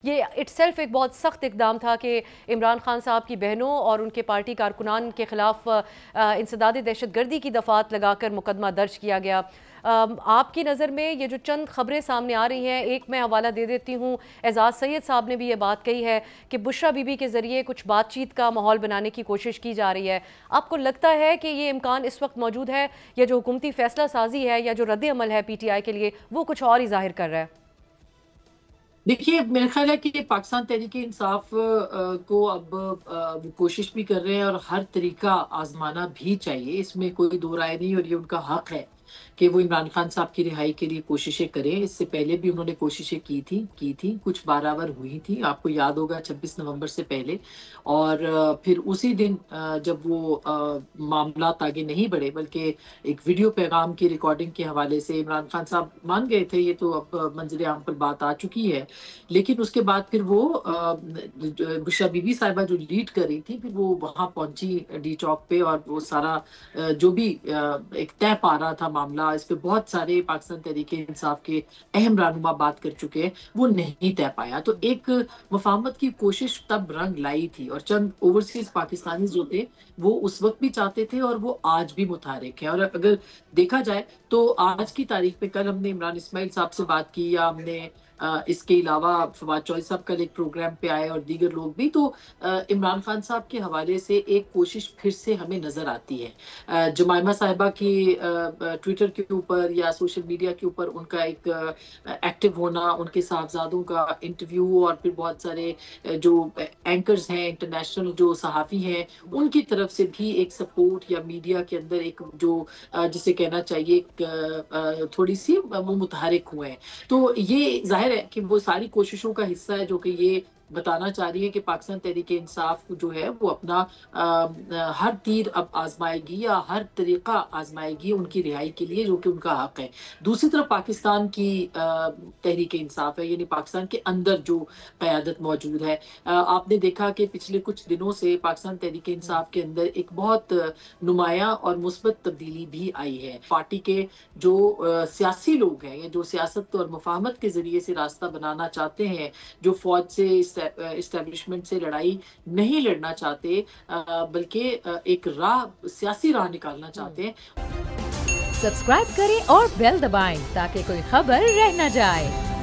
یہ it self ایک بہت سخت اقدام تھا کہ عمران خان صاحب کی بہنوں اور ان کے پارٹی کارکنان کے خلاف انسداد دہشت گردی کی دفعات لگا کر مقدمہ درج کیا گیا. آپ کی نظر میں یہ جو چند خبریں سامنے آ رہی ہیں، ایک میں حوالہ دے دیتی ہوں، اعزاز سید صاحب نے بھی یہ بات کہی ہے کہ بشریٰ بی بی کے ذریعے کچھ بات چیت کا ماحول بنانے کی کوشش کی جا رہی ہے. آپ کو لگتا ہے کہ یہ امکان اس وقت موجود ہے، یا جو حکومتی فیصلہ سازی ہے یا جو رد عمل ہے پی ٹی آئی کے لیے وہ کچھ اور ہی ظاہر کر رہا ہے؟ دیکھیے، میرا خیال ہے کہ پاکستان تحریک انصاف کو اب وہ کوشش بھی کر رہے ہیں اور ہر طریقہ آزمانا بھی چاہیے، اس میں کوئی دو رائے نہیں، اور یہ ان کا حق ہے کہ وہ عمران خان صاحب کی رہائی کے لیے کوششیں کریں. اس سے پہلے بھی انہوں نے کوششیں کی تھی، کچھ بارآور ہوئی تھی، آپ کو یاد ہوگا 26 نومبر سے پہلے. اور پھر اسی دن جب وہ معاملات آگے نہیں بڑھے بلکہ ایک ویڈیو پیغام کی ریکارڈنگ کے حوالے سے عمران خان صاحب مان گئے تھے، یہ تو اب منظر عام پر بات آ چکی ہے. لیکن اس کے بعد پھر وہ بشریٰ بی بی صاحبہ جو لیڈ کر رہی تھی، پھر وہ وہاں پہنچی ڈی چوک پہ، اور وہ سارا جو بھی ایک طے پا رہا تھا معاملہ، اس پہ بہت سارے پاکستان تحریک انصاف کے اہم رہنما بات کر چکے ہیں، وہ نہیں طے پایا. تو ایک مفاہمت کی کوشش تب رنگ لائی تھی، اور چند اوورسیز پاکستانی جو تھے وہ اس وقت بھی چاہتے تھے اور وہ آج بھی متحرک ہیں. اور اگر دیکھا جائے تو آج کی تاریخ میں، کل ہم نے عمران اسماعیل صاحب سے بات کی، یا ہم نے اس کے علاوہ فواد چوہدری صاحب کل ایک پروگرام پہ آئے اور دیگر لوگ بھی، تو عمران خان صاحب کے حوالے سے ایک کوشش پھر سے ہمیں نظر آتی ہے. جمائمہ صاحبہ کی ٹویٹر کے اوپر یا سوشل میڈیا کے اوپر ان کا ایک ایکٹیو ہونا، ان کے صاحبزادوں کا انٹرویو، اور پھر بہت سارے جو اینکرز ہیں، انٹرنیشنل جو صحافی ہیں، ان کی طرف سے بھی ایک سپورٹ، یا میڈیا کے اندر ایک جو جسے کہنا چاہیے تھوڑی سی وہ متحرک ہوئے ہیں. تو یہ ظاہر ہے کہ وہ ساری کوششوں کا حصہ ہے جو کہ یہ بتانا چاہ رہی ہے کہ پاکستان تحریک انصاف جو ہے وہ اپنا ہر تیر اب آزمائے گی، یا ہر طریقہ آزمائے گی ان کی رہائی کے لیے، جو کہ ان کا حق ہے. دوسری طرف پاکستان کی تحریک انصاف ہے، یعنی پاکستان کے اندر جو قیادت موجود ہے، آپ نے دیکھا کہ پچھلے کچھ دنوں سے پاکستان تحریک انصاف کے اندر ایک بہت نمایاں اور مثبت تبدیلی بھی آئی ہے. پارٹی کے جو سیاسی لوگ ہیں، یا جو سیاست اور مفاہمت کے ذریعے سے راستہ بنانا چاہتے ہیں، جو فوج سے اسٹیبلشمنٹ سے لڑائی نہیں لڑنا چاہتے بلکہ ایک سیاسی راہ نکالنا چاہتے ہیں. سبسکرائب کریں اور بیل دبائیں تاکہ کوئی خبر رہ نہ جائے.